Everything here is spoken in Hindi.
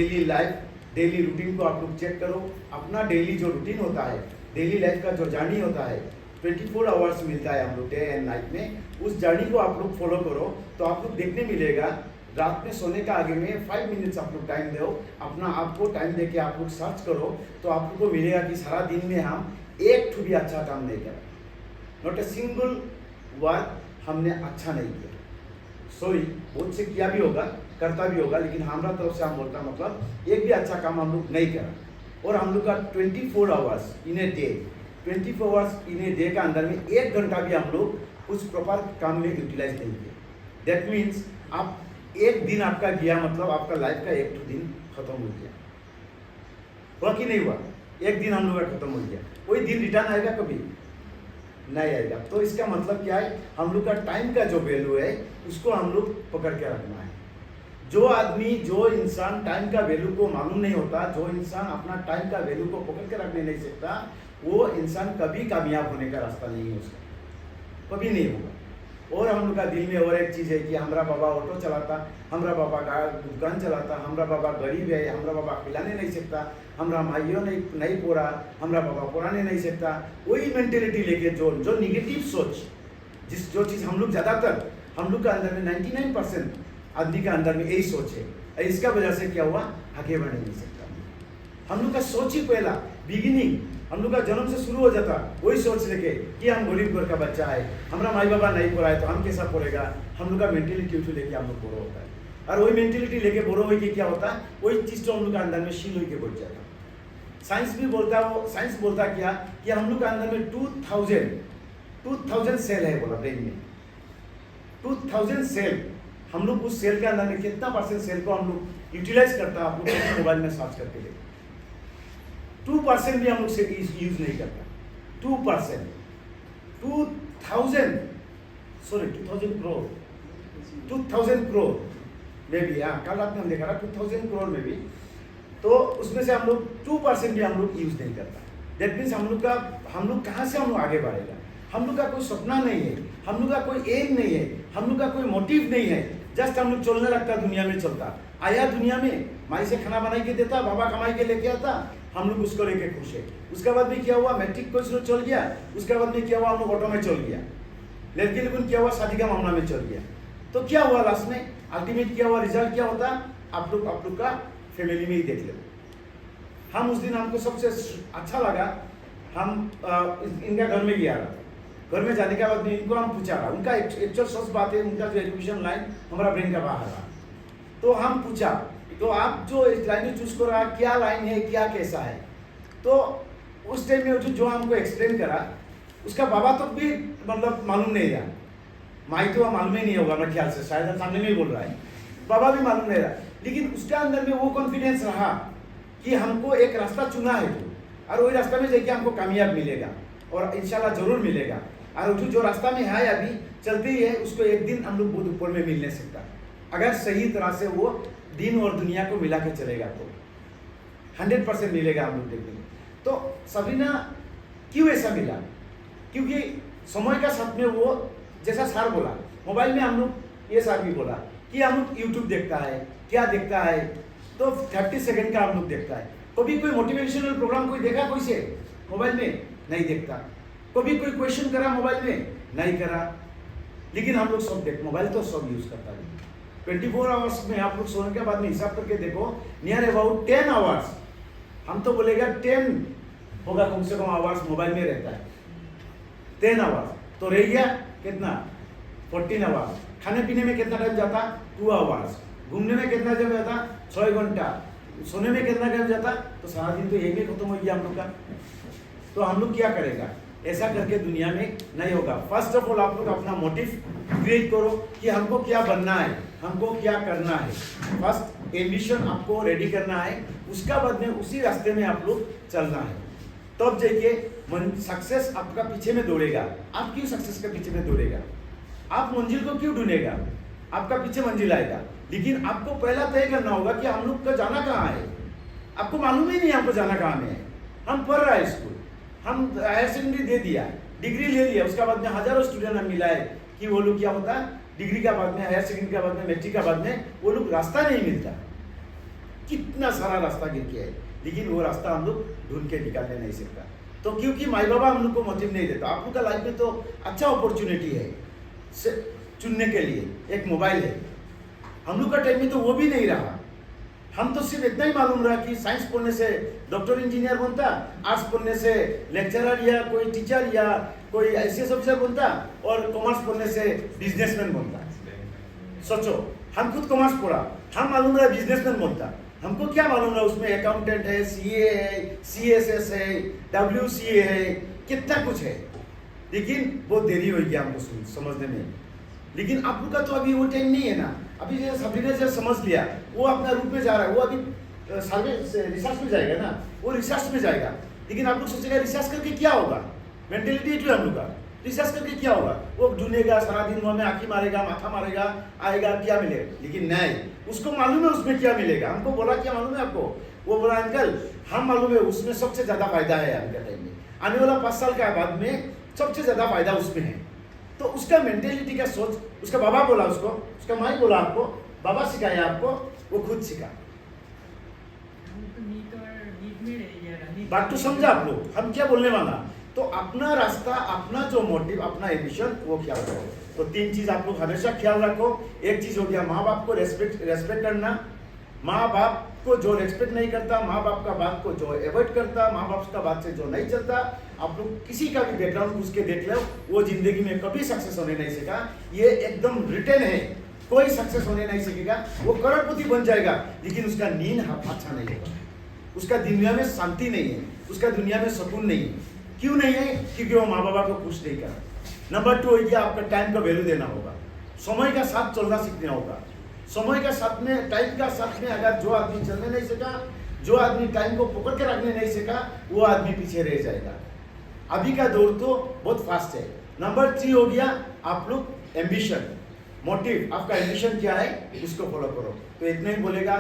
डेली लाइफ, डेली रूटीन को आप लोग चेक करो। अपना डेली जो रूटीन होता है, डेली लाइफ का जो जर्नी होता है, 24 आवर्स मिलता है हम लोग डे एंड नाइट में, उस जर्नी को आप लोग फॉलो करो तो आप लोग देखने मिलेगा। रात में सोने का आगे में 5 मिनट्स आप लोग टाइम दो, अपना आपको टाइम दे के आप लोग सर्च करो तो आप लोग को मिलेगा कि सारा दिन में हम एक ठू भी अच्छा काम नहीं करा, नॉट ए सिंगल वर्क हमने अच्छा नहीं किया। सॉरी, बहुत से किया भी होगा, करता भी होगा, लेकिन हमारा तरफ से हम बोलता मतलब एक भी अच्छा काम हम लोग नहीं करा। और हम लोग का 24 hours in a day, 24 hours in a day का अंदर में 1 घंटा भी हम लोग उस प्रॉपर काम में यूटिलाइज नहीं किया। दैट मीन्स आप एक दिन आपका गया मतलब आपका लाइफ का एक दिन खत्म हो गया। हुआ कि नहीं हुआ? एक दिन हम लोग का खत्म हो गया, कोई दिन रिटर्न आएगा कभी नहीं आएगा। तो इसका मतलब क्या है, हम लोग का टाइम का जो वैल्यू है उसको हम लोग पकड़ के रखना है। जो आदमी, जो इंसान टाइम का वैल्यू को मालूम नहीं होता, जो इंसान अपना टाइम का वैल्यू को पकड़ के रखने नहीं सकता, वो इंसान कभी कामयाब होने का रास्ता नहीं है उसका, कभी नहीं होगा। और हम लोग का दिल में और एक चीज़ है कि हमारा बाबा ऑटो चलाता, हमारा बाबा दुकान चलाता, हमारा बाबा गरीब है, हमारा बाबा खिलाने नहीं सकता, हमारा भाइयों नहीं पोरा, हमारा बाबा पुराने नहीं सकता। वही मेंटेलिटी लेके जो निगेटिव सोच, जो चीज़ हम लोग ज़्यादातर हम लोग का अंदर में 99% आदमी का अंदर में यही सोच है। इसका वजह से क्या हुआ, आगे बढ़ नहीं सकता। हम लोग का सोच ही पहला बिगिनिंग हम लोग का जन्म से शुरू हो जाता वही सोच लेके कि हम गरीब घर का बच्चा है, हमारा माई बाबा नहीं पढ़ा है तो हम कैसा पढ़ेगा। हम लोग का मेंटेलिटी लेके हम लोग बोरो होता है, और वही मेंटेलिटी लेके बोरो होके क्या होता है, वही चीज़ तो हम लोग का अंदर में शील होके बढ़ जाता। साइंस भी बोलता है, वो साइंस बोलता क्या कि हम लोग का अंदर में 2000 सेल है बोला ब्रेन में, 2000 सेल। हम लोग उस सेल के अंदर में कितना % सेल को हम लोग यूटिलाइज करता है, आप लोग मोबाइल में सर्च करके देखो। 2% भी हम लोग से यूज नहीं करता। 2%, 2000 करोड़, 2000 करोड़ में भी, हाँ कल आपने हम देखा था 2000 करोड़ में भी, तो उसमें से हम लोग 2% भी हम लोग यूज नहीं करता। दैट मीन्स हम लोग कहाँ से हम लोग आगे बढ़ेगा। हम लोग का कोई सपना नहीं है, हम लोग का कोई एम नहीं है, हम लोग का कोई मोटिव नहीं है। जस्ट हम लोग चलने लगता, दुनिया में चलता आया, दुनिया में माई से खाना बना के देता, बाबा कमाई के लेके आता, हम लोग उसको लेके खुश है। उसके बाद में क्या हुआ, मैट्रिक कोर्स चल गया, उसके बाद में क्या हुआ, हम लोग ऑटो में चल गया, लड़के लोगों क्या हुआ, शादी का मामला में चल गया। तो क्या हुआ लास्ट में, अल्टीमेट क्या हुआ, रिजल्ट क्या होता, आप लोग का फैमिली में ही देख लो। हम उस दिन हमको सबसे अच्छा लगा, हम इनका घर में गया रहा। घर में जाने के बाद में इनको हम पूछा रहा, उनका एक्चुअल सच बात है, उनका जो एजुकेशन लाइन हमारा ब्रेन का बाहर रहा। तो हम पूछा, तो आप जो इस लाइन में चूज करा, क्या लाइन है, क्या कैसा है। तो उस टाइम में जो हमको एक्सप्लेन करा, उसका बाबा तो भी मतलब मालूम नहीं रहा, माई तो मालूम ही नहीं होगा मेरे ख्याल से, शायद सामने में ही बोल रहा है, बाबा भी मालूम नहीं रहा। लेकिन उसके अंदर में वो कॉन्फिडेंस रहा कि हमको एक रास्ता चुना है और वही रास्ता में जाके हमको कामयाब मिलेगा और इंशाल्लाह जरूर मिलेगा। और जो रास्ता में है अभी चलते ही है, उसको एक दिन हम लोग बहुत ऊपर में मिल नहीं सकता। अगर सही तरह से वो दिन और दुनिया को मिला के चलेगा तो 100% मिलेगा हम लोग देखेंगे। तो सबरीना क्यों ऐसा मिला, क्योंकि समय का साथ में वो जैसा सर बोला, मोबाइल में हम लोग ये सर भी बोला कि हम लोग यूट्यूब देखता है, क्या देखता है, तो 30 सेकंड का हम लोग देखता है। कभी कोई मोटिवेशनल प्रोग्राम कोई देखा कोई से मोबाइल में नहीं देखता, कभी कोई क्वेश्चन करा मोबाइल में नहीं करा। लेकिन हम लोग सब मोबाइल तो सब यूज करता है। 24 आवर्स में आप लोग सोने के बाद में हिसाब करके देखो, नियर अबाउट 10 आवर्स, हम तो बोलेगा 10 होगा कम से कम आवर्स मोबाइल में रहता है। 10 आवर्स तो रह गया कितना, 14 आवर्स। खाने पीने में कितना टाइम जाता, 2 आवर्स। घूमने में कितना टाइम जाता, 6 घंटा। सोने में कितना टाइम जाता, तो सारा दिन तो यही में खत्म हो गया हम लोग का। तो हम लोग क्या करेगा, ऐसा करके दुनिया में नहीं होगा। फर्स्ट ऑफ ऑल आप लोग अपना मोटिव क्रिएट करो कि हमको क्या बनना है, हमको क्या करना है। फर्स्ट एम्बिशन आपको रेडी करना है, उसका बाद में उसी रास्ते में आप लोग चलना है। तब जाके सक्सेस आपका पीछे में दौड़ेगा। आप क्यों सक्सेस के पीछे में दौड़ेगा, आप मंजिल को क्यों ढूंढेगा, आपका पीछे मंजिल आएगा। लेकिन आपको पहला तय करना होगा कि हम लोग का जाना कहाँ है। आपको मालूम ही नहीं आपको जाना कहाँ में है। हम पढ़ रहा है स्कूल, हम हायर सेकेंडरी दे दिया, डिग्री ले लिया, उसके बाद में हजारों स्टूडेंट हम मिलाए कि वो लोग क्या होता है, डिग्री का बाद में, हायर सेकेंडरी का बाद में, मैट्रिक का बाद में वो लोग रास्ता नहीं मिलता। कितना सारा रास्ता गिर के है, लेकिन वो रास्ता हम लोग ढूंढ के निकालने नहीं सकता। तो क्योंकि माई बाबा हम लोग को मोटिव नहीं देता। आप लोग का लाइफ में तो अच्छा अपॉर्चुनिटी है चुनने के लिए, एक मोबाइल है। हम लोग का टाइम में तो वो भी नहीं रहा। हम तो सिर्फ इतना ही मालूम रहा कि साइंस पढ़ने से डॉक्टर इंजीनियर बनता, आर्ट्स पढ़ने से लेक्चरर या कोई टीचर या कोई IAS ऑफिसर बनता, और कॉमर्स पढ़ने से बिजनेसमैन बनता। सोचो, हम खुद कॉमर्स पढ़ा, हम मालूम रहा बिजनेसमैन बनता। हमको क्या मालूम रहा उसमें अकाउंटेंट है, CA है, CSS है, WCA है, कितना कुछ है। लेकिन बहुत देरी हो गया हमको समझने में। लेकिन आप लोग का तो अभी वो टाइम नहीं है ना। अभी जो सभी ने जो समझ लिया वो अपना रूप में जा रहा है, वो अभी सर्वे रिसर्च में जाएगा ना, वो रिसर्च में जाएगा। लेकिन आप लोग सोचेगा रिसर्च करके क्या होगा, मेंटेलिटी जो है हम लोग का, रिसर्च करके क्या होगा, वो ढूंढेगा सारा दिन, मुंह में आँखी मारेगा, माथा मारेगा, आएगा क्या मिलेगा। लेकिन नहीं, उसको मालूम है उसमें क्या मिलेगा। हमको बोला क्या मालूम है आपको, वो बोला अंकल हम मालूम है उसमें सबसे ज्यादा फायदा है अभी के टाइम में, आने वाला 5 साल के बाद में सबसे ज्यादा फायदा उसमें है। तो उसका मेंटेलिटी का सोच, उसका बाबा बोला उसको, उसका माई बोला आपको, बाबा सिखाया आपको, वो खुद सीखा। बात तो समझा आप लोग हम क्या बोलने वाला। तो अपना रास्ता, अपना जो मोटिव, अपना एम्बिशन, वो ख्याल रखो। तो 3 चीज आप लोग हमेशा ख्याल रखो। एक चीज हो गया माँ बाप को रेस्पेक्ट करना। माँ बाप को जो रेस्पेक्ट नहीं करता, माँ बाप का बात को जो अवॉइड करता, माँ बाप का बात से जो नहीं चलता, आप लोग किसी का भी बैकग्राउंड घुस के देख लो, वो जिंदगी में कभी सक्सेस होने नहीं सका। ये एकदम रिटर्न है, कोई सक्सेस होने नहीं सकेगा। वो करोड़पति बन जाएगा, लेकिन उसका नींद अच्छा नहीं होगा, उसका दुनिया में शांति नहीं है, उसका दुनिया में सुकून नहीं है। क्यों नहीं है? क्योंकि वो माँ बाबा को खुश नहीं करा। नंबर 2 हो गया, आपका टाइम का वैल्यू देना होगा, समय का साथ चलना सीखना होगा। समय का साथ में, टाइम का साथ में अगर जो आदमी चलने नहीं सका, जो आदमी टाइम को पकड़ के रखने नहीं सका, वो आदमी पीछे रह जाएगा। अभी का दौर तो बहुत फास्ट है। नंबर 3 हो गया, आप लोग एम्बिशन, मोटिव, आपका एम्बिशन क्या है उसको फॉलो करो। तो इतना ही बोलेगा।